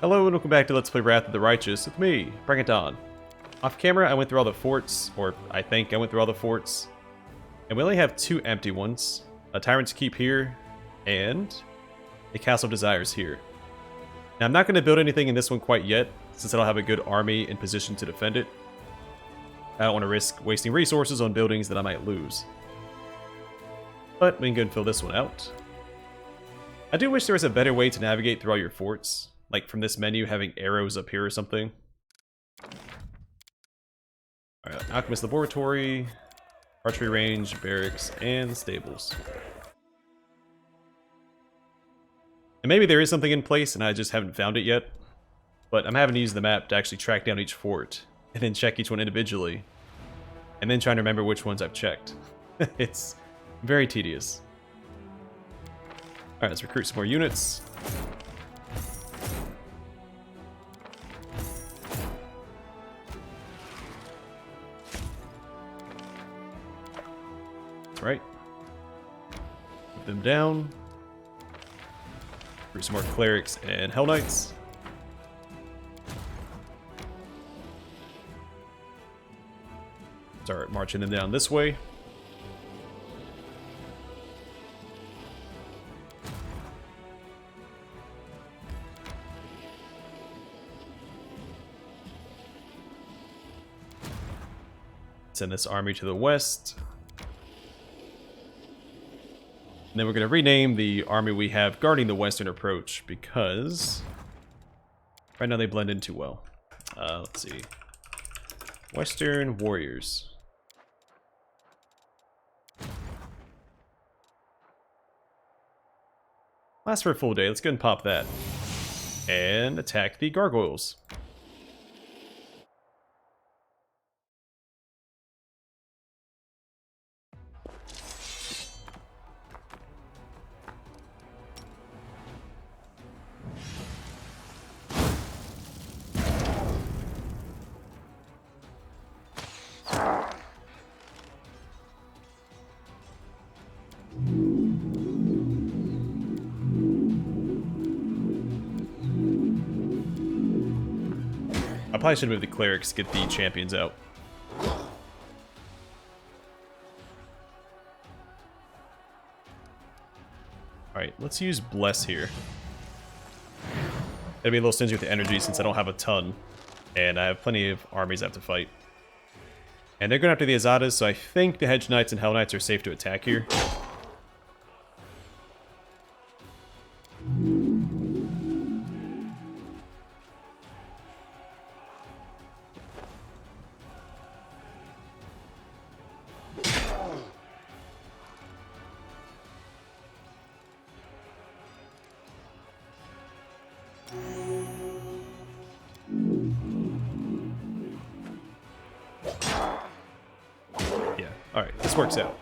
Hello and welcome back to Let's Play Wrath of the Righteous with me, Bring It On. Off camera, I went through all the forts, or I think I went through all the forts, and we only have 2 empty ones. A Tyrant's Keep here, and a Castle of Desires here. Now I'm not going to build anything in this one quite yet, since I don't have a good army in position to defend it. I don't want to risk wasting resources on buildings that I might lose. But we can go and fill this one out. I do wish there was a better way to navigate through all your forts. Like from this menu, having arrows up here or something. Alright, Alchemist Laboratory, Archery Range, Barracks, and Stables. And maybe there is something in place and I just haven't found it yet. But I'm having to use the map to actually track down each fort, and then check each one individually. And then trying to remember which ones I've checked. It's very tedious. Alright, let's recruit some more units. That's right. Put them down. Recruit some more clerics and hell knights. Start marching them down this way. Send this army to the west. And then we're going to rename the army we have guarding the western approach because right now they blend in too well. Let's see. Western Warriors. Last for a full day. Let's go and pop that. And attack the gargoyles. I probably should move the clerics, get the champions out. Alright, let's use Bless here. It'll be a little stingy with the energy since I don't have a ton. And I have plenty of armies I have to fight. And they're going after the Azadas, so I think the Hedge Knights and Hell Knights are safe to attack here. Yeah, alright, this works out.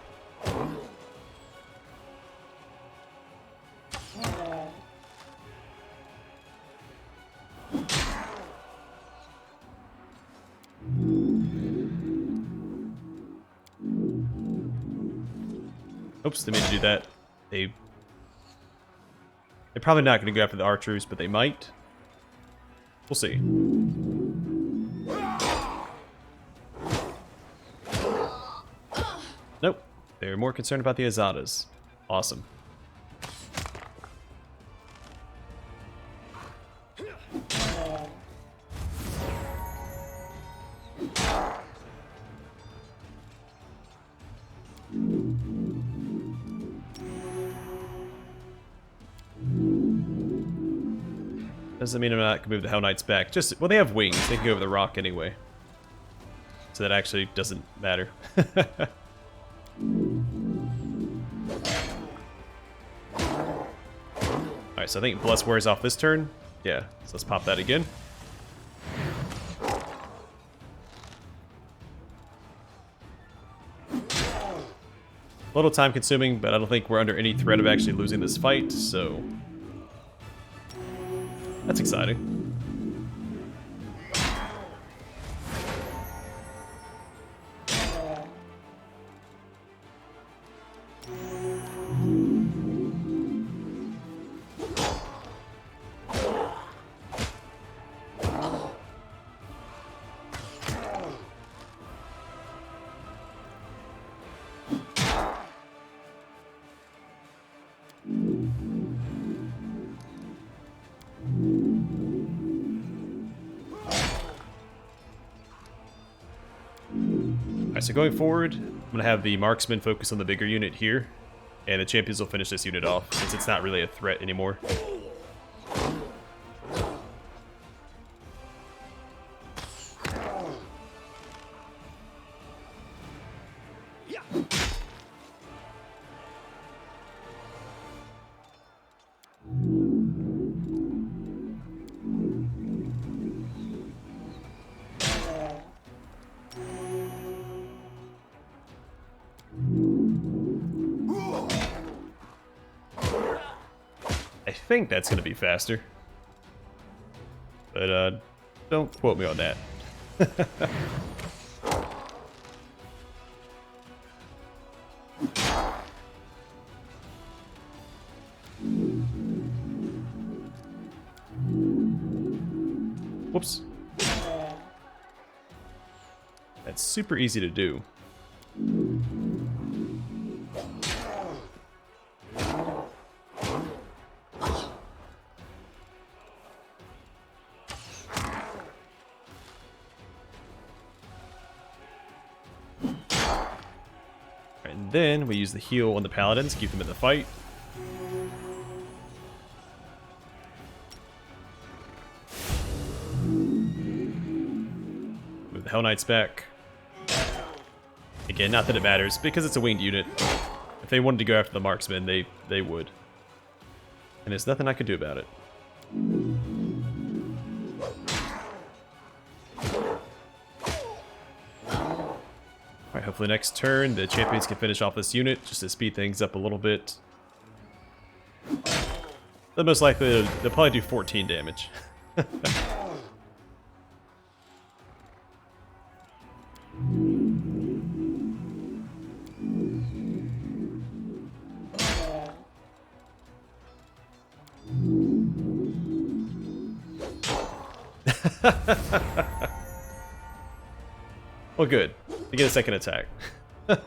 Oops, they meant to do that. They're probably not going to go after the archers, but they might. We'll see. Nope. They're more concerned about the Azadas. Awesome. Doesn't mean I'm not going to move the Hell Knights back. Just, well, they have wings. They can go over the rock anyway. So that actually doesn't matter. Alright, so I think Bless wears off this turn. Yeah, so let's pop that again. A little time consuming, but I don't think we're under any threat of actually losing this fight, so that's exciting. Alright, so going forward, I'm going to have the marksman focus on the bigger unit here, and the champions will finish this unit off, since it's not really a threat anymore. I think that's going to be faster. But, don't quote me on that. Whoops. That's super easy to do. And then we use the heal on the paladins, keep them in the fight. Move the Hell Knights back. Again, not that it matters, because it's a winged unit. If they wanted to go after the marksman, they would. And there's nothing I could do about it. Alright, hopefully next turn the champions can finish off this unit, just to speed things up a little bit. But most likely, they'll probably do 14 damage. Well, good. You get a second attack. Alright,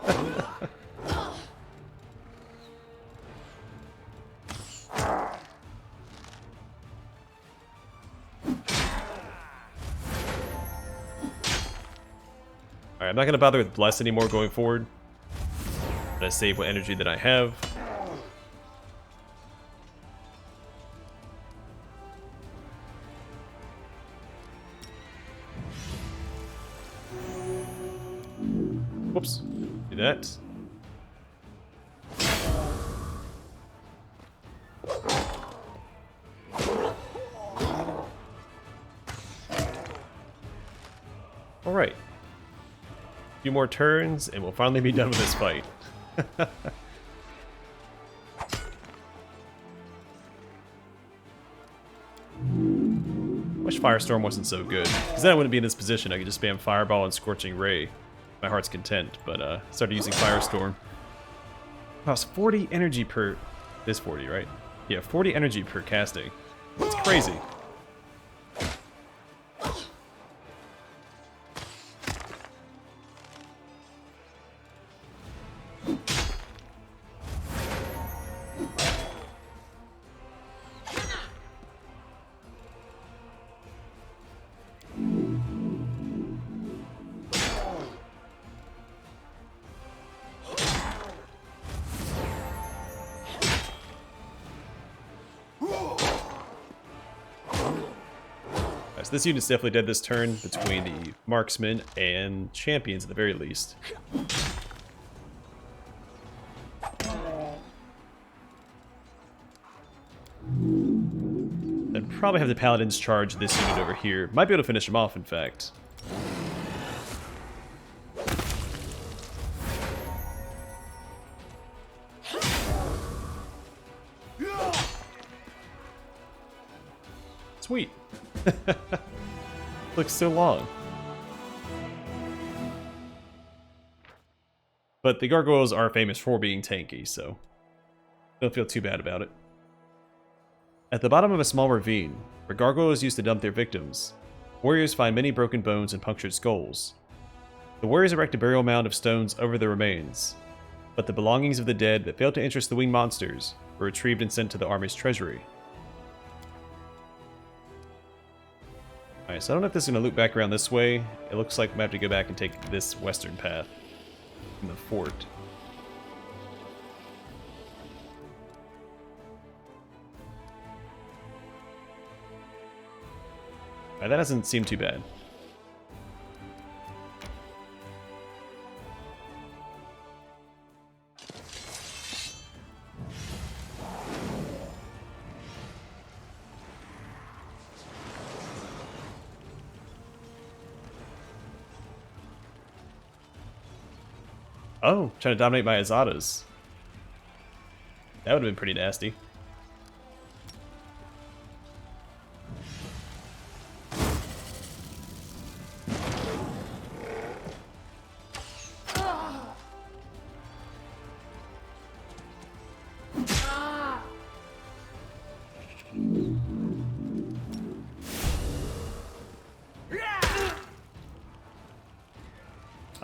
I'm not going to bother with Bless anymore going forward. I'm going to save what energy that I have. Whoops. Do that. Alright. A few more turns, and we'll finally be done with this fight. Wish Firestorm wasn't so good, because then I wouldn't be in this position. I could just spam Fireball and Scorching Ray. My heart's content, but started using Firestorm. Costs 40 energy per... This 40, right? Yeah, 40 energy per casting. That's crazy. So this unit's definitely dead this turn between the marksmen and champions at the very least. Then probably have the paladins charge this unit over here. Might be able to finish him off, in fact. Sweet. Looks so long. But the gargoyles are famous for being tanky, so don't feel too bad about it. At the bottom of a small ravine, where gargoyles used to dump their victims, warriors find many broken bones and punctured skulls. The warriors erect a burial mound of stones over the remains, but the belongings of the dead that failed to interest the winged monsters were retrieved and sent to the army's treasury. Alright, so I don't know if this is going to loop back around this way. It looks like we have to go back and take this western path. in the fort. Alright, that doesn't seem too bad. Oh, trying to dominate my Azadas. That would have been pretty nasty.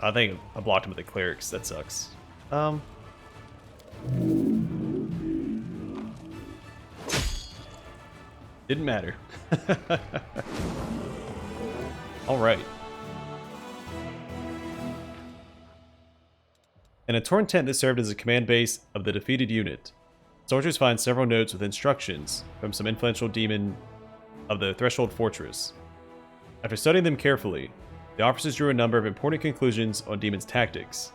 I think I blocked him with the clerics. That sucks. Didn't matter. All right. In a torn tent that served as a command base of the defeated unit, soldiers find several notes with instructions from some influential demon of the Threshold Fortress. After studying them carefully, the officers drew a number of important conclusions on Demon's tactics.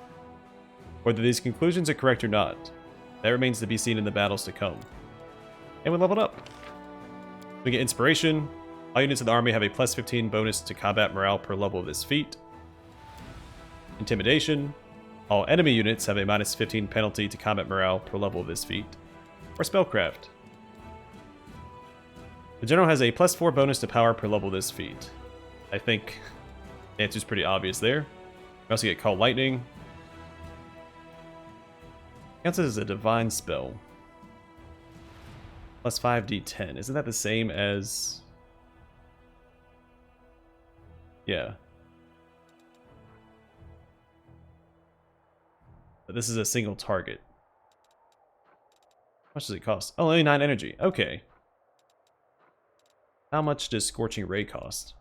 Whether these conclusions are correct or not, that remains to be seen in the battles to come. And we leveled up. We get Inspiration. All units of the army have a plus 15 bonus to combat morale per level of this feat. Intimidation. All enemy units have a minus 15 penalty to combat morale per level of this feat. Or Spellcraft. The general has a plus 4 bonus to power per level of this feat. I think the answer's pretty obvious there. We also get Call Lightning. Counts as a divine spell. Plus 5d10. Isn't that the same as... Yeah. But this is a single target. How much does it cost? Oh, only 9 energy. Okay. How much does Scorching Ray cost?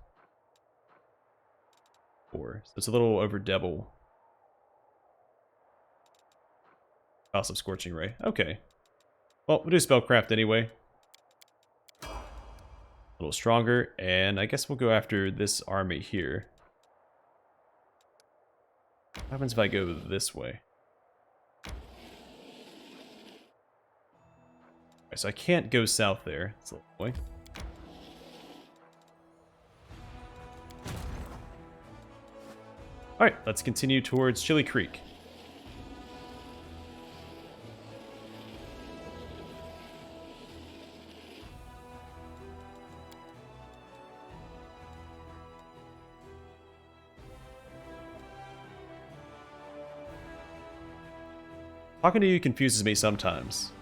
4. So it's a little over double cost of Scorching Ray. Okay. Well, we'll do Spellcraft anyway. A little stronger, and I guess we'll go after this army here. What happens if I go this way? Alright, so I can't go south there. It's a little way. Alright, let's continue towards Chili Creek. Talking to you confuses me sometimes.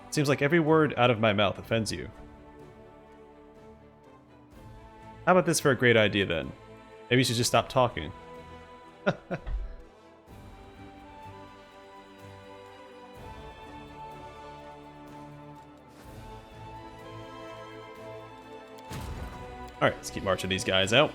It seems like every word out of my mouth offends you. How about this for a great idea then? Maybe you should just stop talking. Alright, let's keep marching these guys out.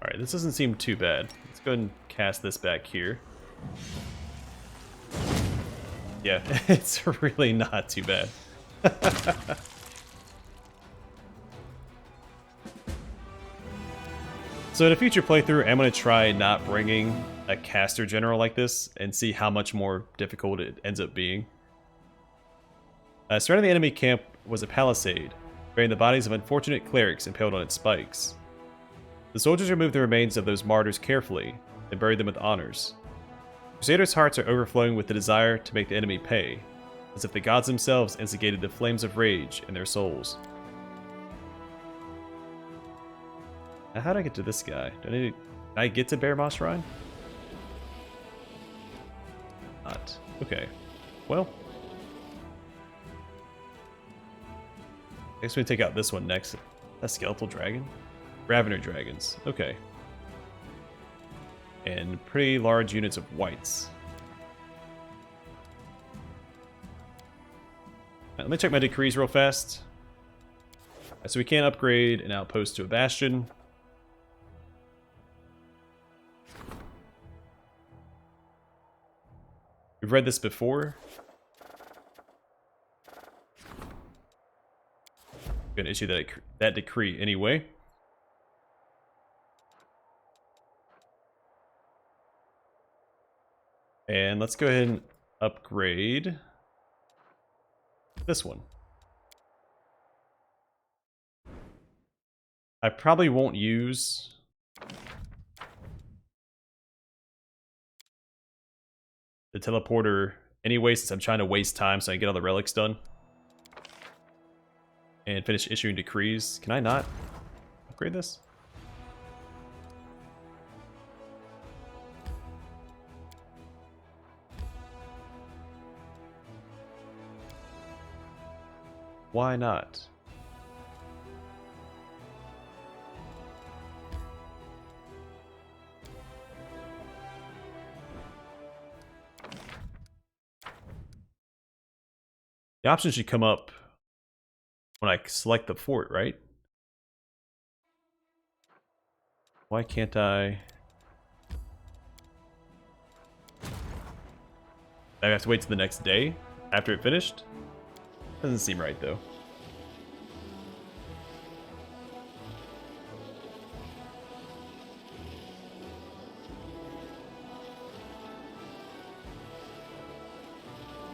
Alright, this doesn't seem too bad. Let's go ahead and cast this back here. Yeah, it's really not too bad. So in a future playthrough, I'm going to try not bringing a caster general like this and see how much more difficult it ends up being. Surrounding the enemy camp was a palisade, bearing the bodies of unfortunate clerics impaled on its spikes. The soldiers removed the remains of those martyrs carefully, and buried them with honors. Crusaders' hearts are overflowing with the desire to make the enemy pay, as if the gods themselves instigated the flames of rage in their souls. Now, how do I get to this guy? Can I get to Bear Moss Shrine? Not. Okay. Well. I guess we take out this one next. A skeletal dragon? Ravener dragons. Okay. And pretty large units of whites. Right, let me check my decrees real fast. Right, so we can upgrade an outpost to a bastion. We've read this before. I'm gonna issue that decree anyway. And let's go ahead and upgrade this one. I probably won't use the teleporter anyway, since I'm trying to waste time so I can get all the relics done. And finish issuing decrees. Can I not upgrade this? Why not? The option should come up when I select the fort, right? Why can't I? I have to wait till the next day after it finished? Doesn't seem right though.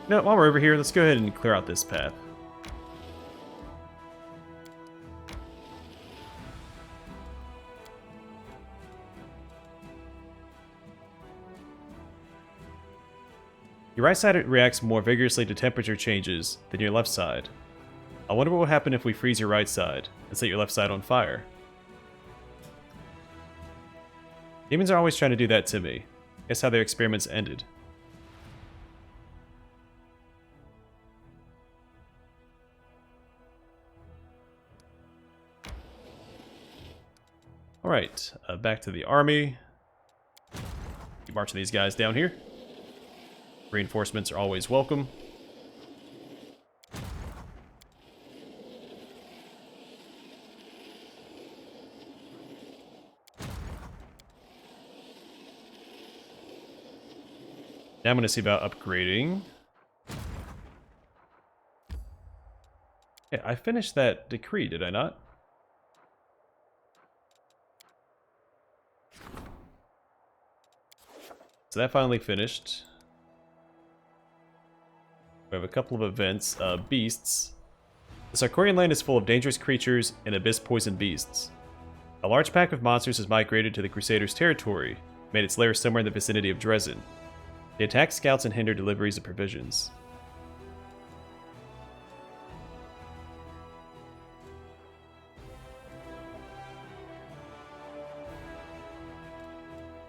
No, while we're over here, let's go ahead and clear out this path. Your right side reacts more vigorously to temperature changes than your left side. I wonder what will happen if we freeze your right side and set your left side on fire. Demons are always trying to do that to me. Guess how their experiments ended. Alright, back to the army. Keep marching these guys down here. Reinforcements are always welcome. Now I'm going to see about upgrading. Yeah, I finished that decree, did I not? So that finally finished. We have a couple of events. Beasts. The Sarkorian land is full of dangerous creatures and abyss-poisoned beasts. A large pack of monsters has migrated to the Crusaders' territory, made its lair somewhere in the vicinity of Dresden. They attack scouts and hinder deliveries of provisions.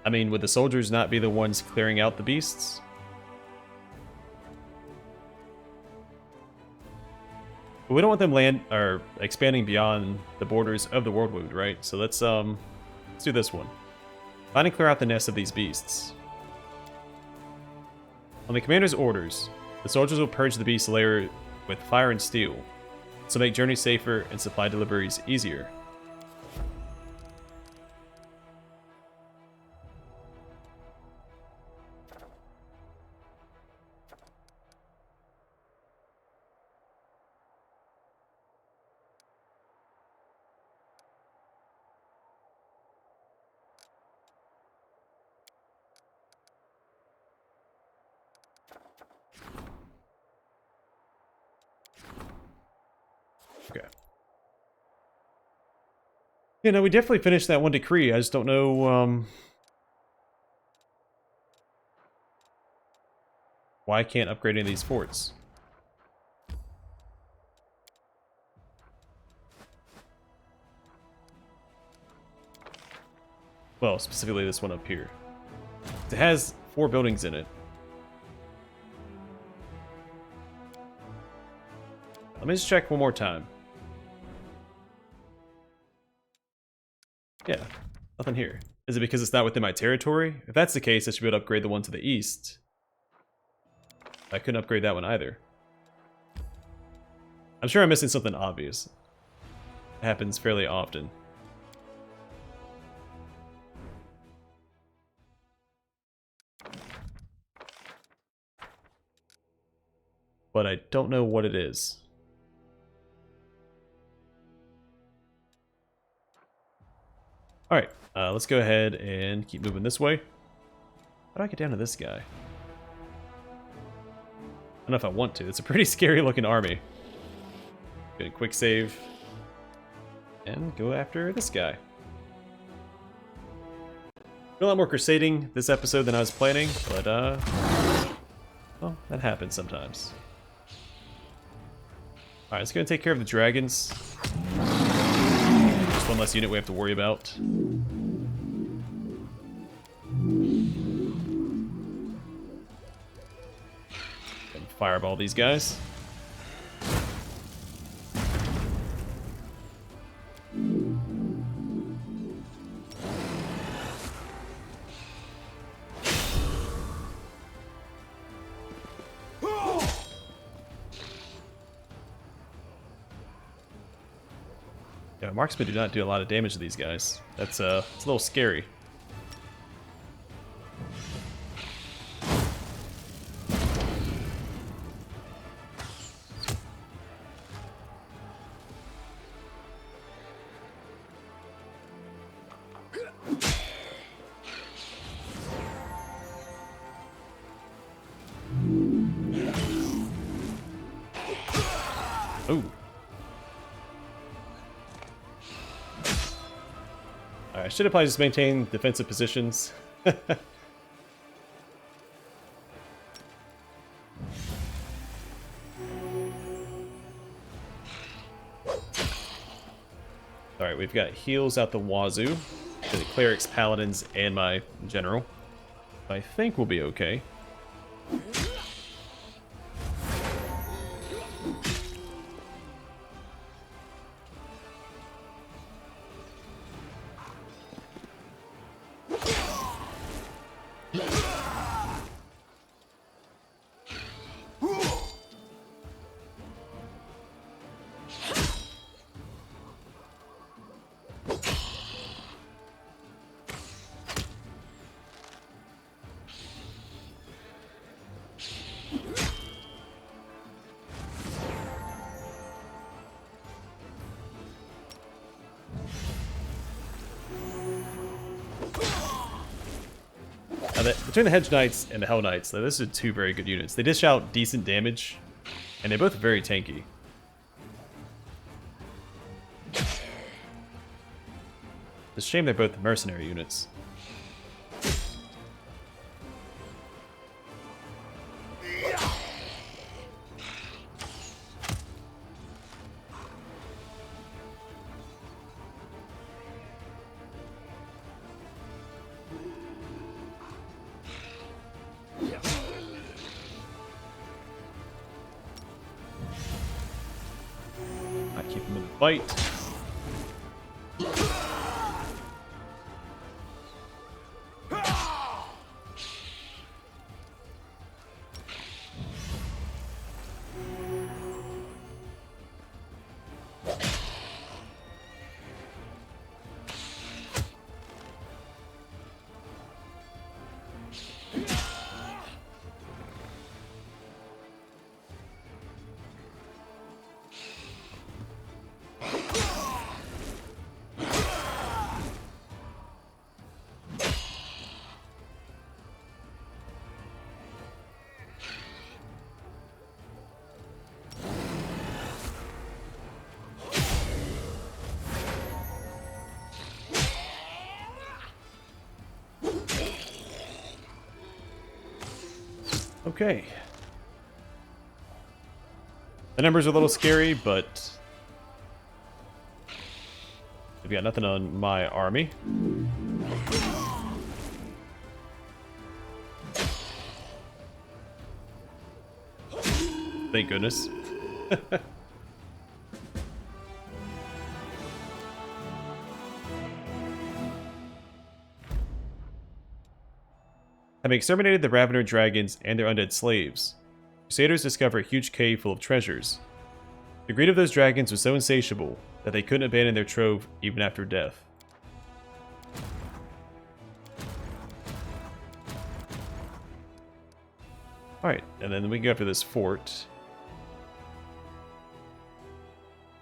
I mean, would the soldiers not be the ones clearing out the beasts? But we don't want them expanding beyond the borders of the Worldwound, right? So let's do this one. Find and clear out the nests of these beasts. On the commander's orders, the soldiers will purge the beast lair with fire and steel, so make journeys safer and supply deliveries easier. Okay. Yeah, no, we definitely finished that one decree. I just don't know why I can't upgrade any of these forts. Well, specifically this one up here. It has 4 buildings in it. Let me just check one more time. Yeah, nothing here. Is it because it's not within my territory? If that's the case, I should be able to upgrade the one to the east. I couldn't upgrade that one either. I'm sure I'm missing something obvious. It happens fairly often. But I don't know what it is. Alright, let's go ahead and keep moving this way. How do I get down to this guy? I don't know if I want to. It's a pretty scary looking army. Get a quick save. And go after this guy. A lot more crusading this episode than I was planning, but well, that happens sometimes. Alright, let's go and take care of the dragons. Just one less unit we have to worry about. And fireball these guys. Yeah, marksmen do not do a lot of damage to these guys. It's a little scary. Ooh. I should have probably just maintained defensive positions. Alright, we've got heals out the wazoo. For the clerics, paladins, and my general. I think we'll be okay. Between the Hedge Knights and the Hell Knights, those are 2 very good units. They dish out decent damage, and they're both very tanky. It's a shame they're both mercenary units. Keep him in the fight. Okay. The numbers are a little scary, but we've got nothing on my army. Thank goodness. Having exterminated the Ravener dragons and their undead slaves, Crusaders discover a huge cave full of treasures. The greed of those dragons was so insatiable that they couldn't abandon their trove even after death. Alright, and then we can go after this fort.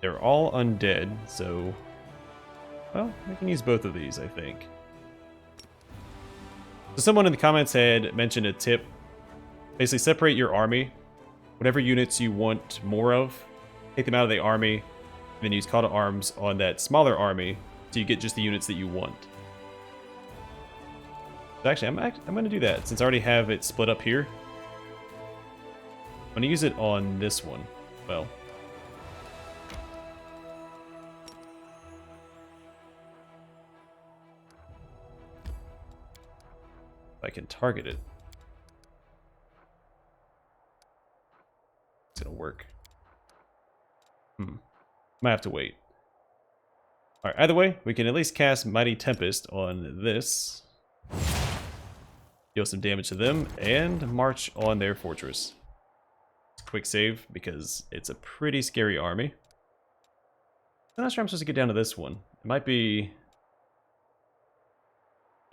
They're all undead, so... well, we can use both of these, I think. So someone in the comments had mentioned a tip. Basically, separate your army. Whatever units you want more of, take them out of the army, and then use call to arms on that smaller army so you get just the units that you want. So actually, I'm going to do that, since I already have it split up here. I'm going to use it on this one. Well... I can target it. It's gonna work. Might have to wait. Alright, either way, we can at least cast Mighty Tempest on this. Deal some damage to them, and march on their fortress. Quick save, because it's a pretty scary army. I'm not sure I'm supposed to get down to this one. It might be...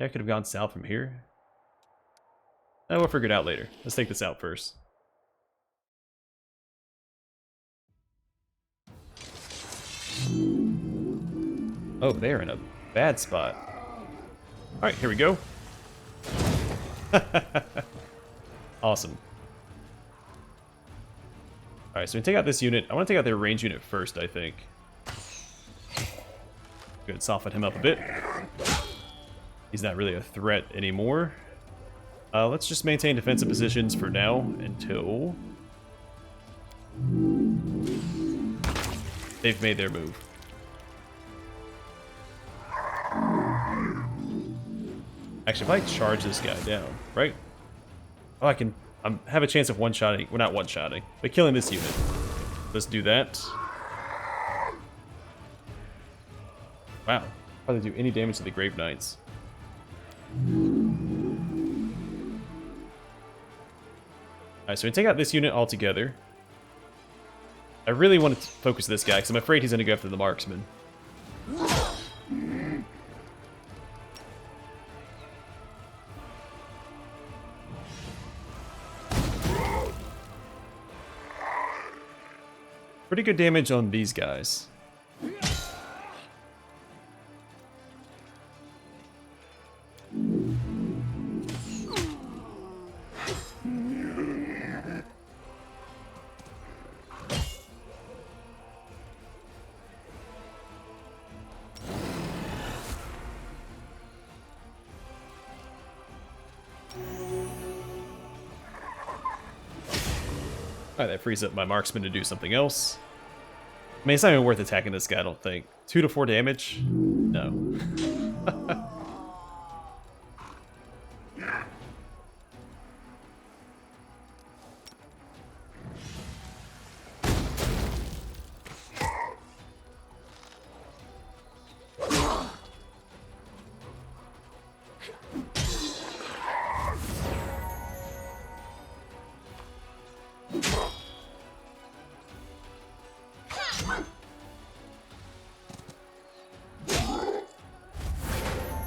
yeah, I could have gone south from here. We'll figure it out later. Let's take this out first. Oh, they're in a bad spot. Alright, here we go. Awesome. Alright, so we take out this unit. I want to take out their range unit first, I think. Good, soften him up a bit. He's not really a threat anymore. Let's just maintain defensive positions for now until they've made their move. Actually, if I charge this guy down, right? Oh, I can have a chance of one-shotting. Well, not one-shotting, but killing this unit. Let's do that. Wow. How do they do any damage to the Grave Knights? Alright, so we take out this unit altogether. I really want to focus this guy, because I'm afraid he's going to go after the marksman. Pretty good damage on these guys. Alright, that frees up my marksman to do something else. I mean, it's not even worth attacking this guy, I don't think. 2 to 4 damage? No.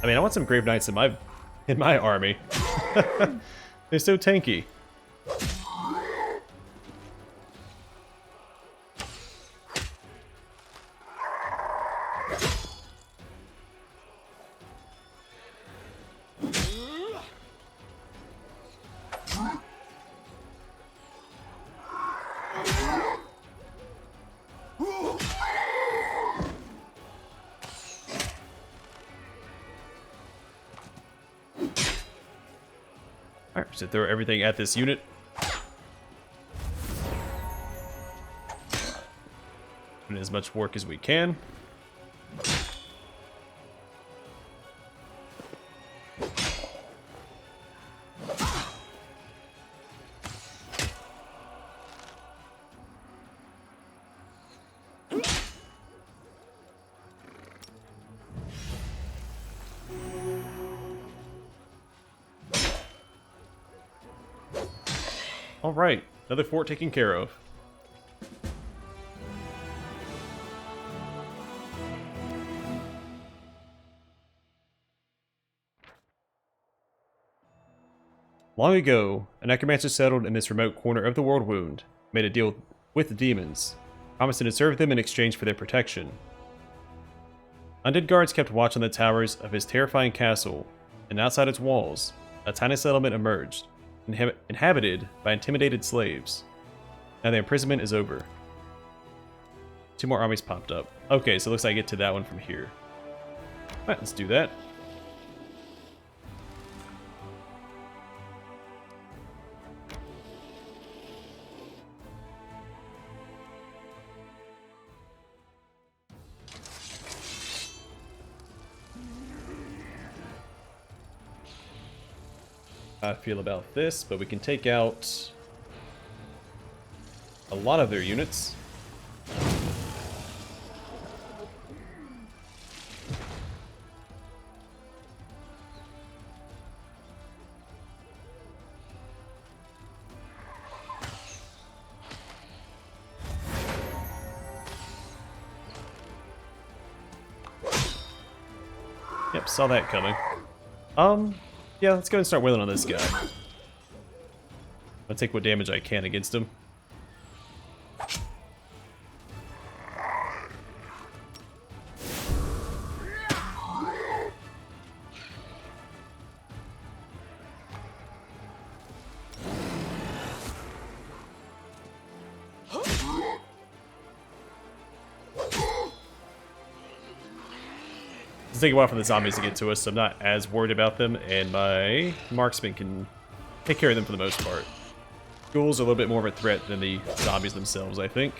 I mean, I want some Grave Knights in my army. They're so tanky. Alright, so throw everything at this unit. Put in as much work as we can. Alright, another fort taken care of. Long ago, a necromancer settled in this remote corner of the Worldwound, made a deal with the demons, promising to serve them in exchange for their protection. Undead guards kept watch on the towers of his terrifying castle, and outside its walls, a tiny settlement emerged, inhabited by intimidated slaves. Now the imprisonment is over. 2 more armies popped up. Okay, so it looks like I get to that one from here. Alright, let's do that. I feel about this, but we can take out a lot of their units. Yep, saw that coming. Yeah, let's go and start wheeling on this guy. I'll take what damage I can against him. It's taking a while for the zombies to get to us, so I'm not as worried about them, and my marksman can take care of them for the most part. Ghouls are a little bit more of a threat than the zombies themselves, I think.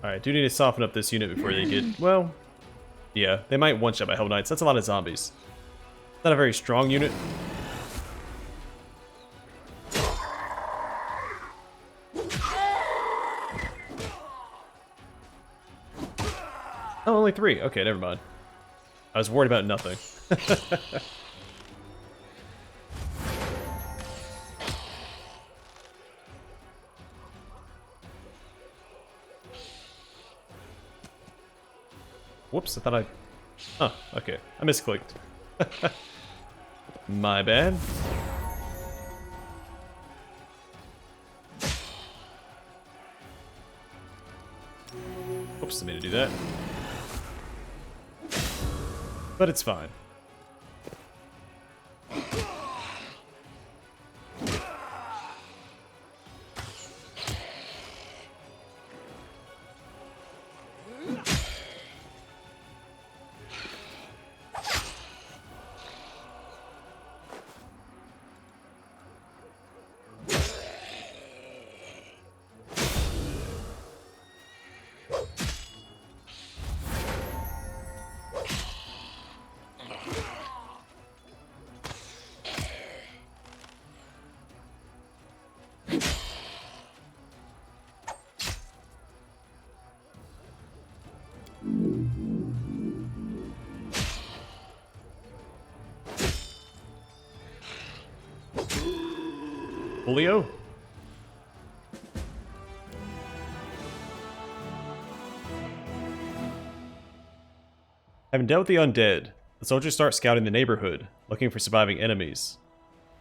Alright, do need to soften up this unit before they get... Well, yeah, they might one-shot my Hell Knights. That's a lot of zombies. Not a very strong unit. Oh, only 3. Okay, never mind. I was worried about nothing. Whoops, I thought I... Oh, okay. I misclicked. My bad. Oops, didn't mean to do that. But it's fine. Julio? Having dealt with the undead, the soldiers start scouting the neighborhood, looking for surviving enemies.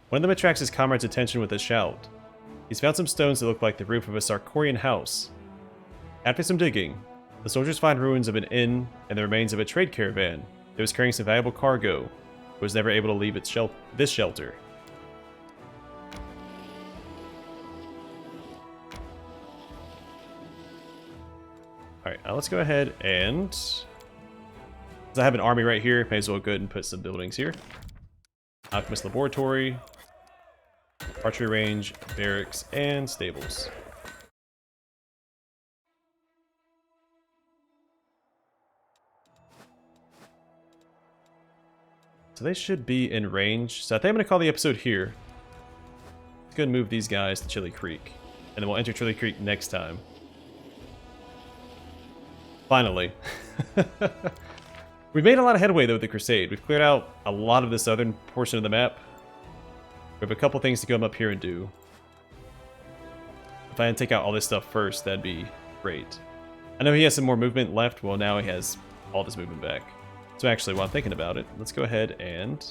One of them attracts his comrade's attention with a shout. He's found some stones that look like the roof of a Sarkorian house. After some digging, the soldiers find ruins of an inn and the remains of a trade caravan, It was carrying some valuable cargo, but was never able to leave its this shelter. Alright, let's go ahead and... Since I have an army right here, may as well go ahead and put some buildings here. Alchemist Laboratory, archery range, barracks, and stables. So they should be in range. So I think I'm going to call the episode here. Let's go ahead and move these guys to Chili Creek. And then we'll enter Chili Creek next time. Finally. We've made a lot of headway though with the Crusade. We've cleared out a lot of the southern portion of the map. We have a couple things to come up here and do. If I had to take out all this stuff first, that'd be great. I know he has some more movement left. Well, now he has all this movement back. So actually, while I'm thinking about it, let's go ahead and...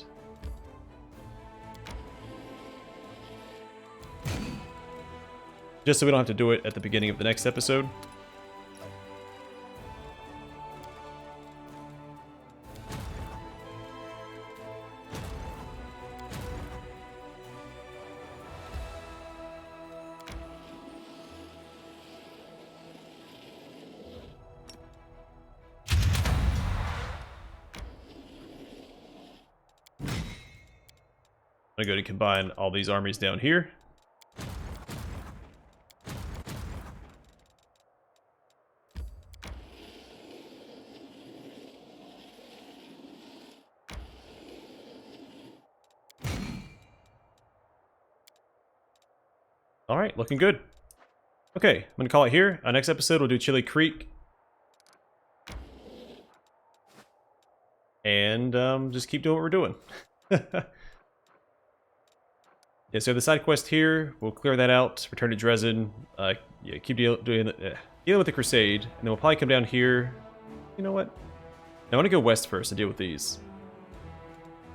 just so we don't have to do it at the beginning of the next episode. I'm going to go to combine all these armies down here. Alright, looking good. Okay, I'm going to call it here. Our next episode we'll do Chili Creek. And just keep doing what we're doing. Yeah, so the side quest here, we'll clear that out, return to Dresden, yeah, keep dealing with the Crusade, and then we'll probably come down here. You know what? I want to go west first and deal with these.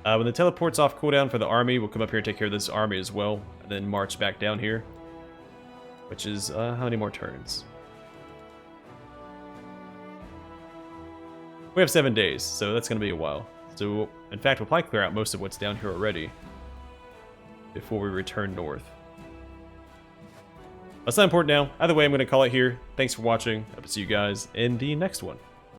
When the teleport's off cooldown for the army, we'll come up here and take care of this army as well, and then march back down here. Which is, how many more turns? We have 7 days, so that's going to be a while. So, in fact, we'll probably clear out most of what's down here already before we return north. That's not important now. Either way, I'm going to call it here. Thanks for watching. I'll see you guys in the next one.